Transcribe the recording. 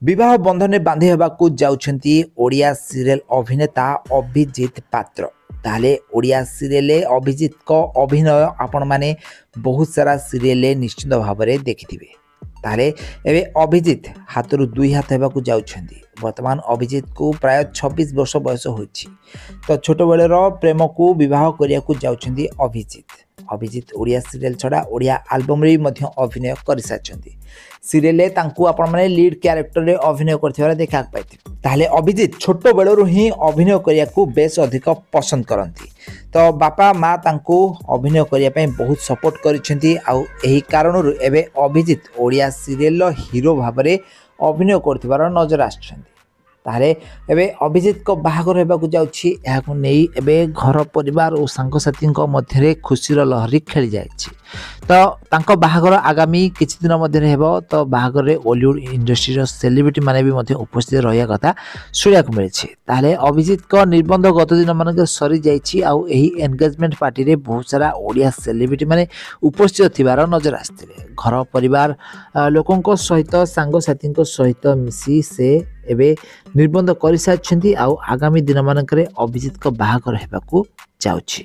विवाह बंधन में बांधि हेबाकू जाउछंती ओडिया सीरियल अभिनेता अभिजीत पात्र। ताले ओडिया सीरियल अभिजीत को अभिनय आपण माने बहुत सारा सीरियल निश्चित भाव में देखिथिबे। ताले एबे अभिजीत हाथरू दुई हाथ हेबाकू जाउछंती। वर्तमान अभिजीत को प्राय 26 वर्ष बयस होइछि। तो छोट बेलर प्रेम को विवाह करिया को जाउछंती अभिजीत। अभिजीत ओडिया सीरियल छड़ा ओडिया एल्बम रे मध्य अभिनय कर सारछंती। सीरियल तांकू आपण माने लीड कैरेक्टर रे अभिनय करथिबार देखा पाइथिबे। ताले अभिजीत छोट बेलरू ही अभिनय करिया को बेस अधिक पसंद करंती। तो बापा माँ तांकू अभिनय करिया पय बहुत सपोर्ट करिसेंती। आउ एही कारणरू एबे अभिजीत ओडिया सीरियल हीरो भाव में अभिनय करथिबार नजर आछंती। तारे एबे अभिजीत को बाहागर हेबाकू जाउछि। एहाकू नेई एबे घर परिवार और सांगसाथी मध्य रे खुशीर लहरी खेली जाइछि। तो तांको बाहागर आगामी किछि दिन मध्य रे हेबो। तो बाहागर रे बॉलीवुड इंडस्ट्री रो सेलिब्रिटी माने भी मध्य उपस्थित रहिया कथा सुनियाकू मिलिछि। ताले अभिजीत को निर्बंध गत दिन मानक सरी जाइछि। आउ एही एंगेजमेंट पार्टी रे बहुत सारा ओडिया सेलिब्रिटी माने उपस्थित थिबार नजर आस्थिले। घर परिवार लोकंको सहित सांगसाथी सहित मिसी से एबे निर्बंध कर सारी। आउ आगामी दिन मानक अभिजीत को बाहागर हेबाकू जाउछि।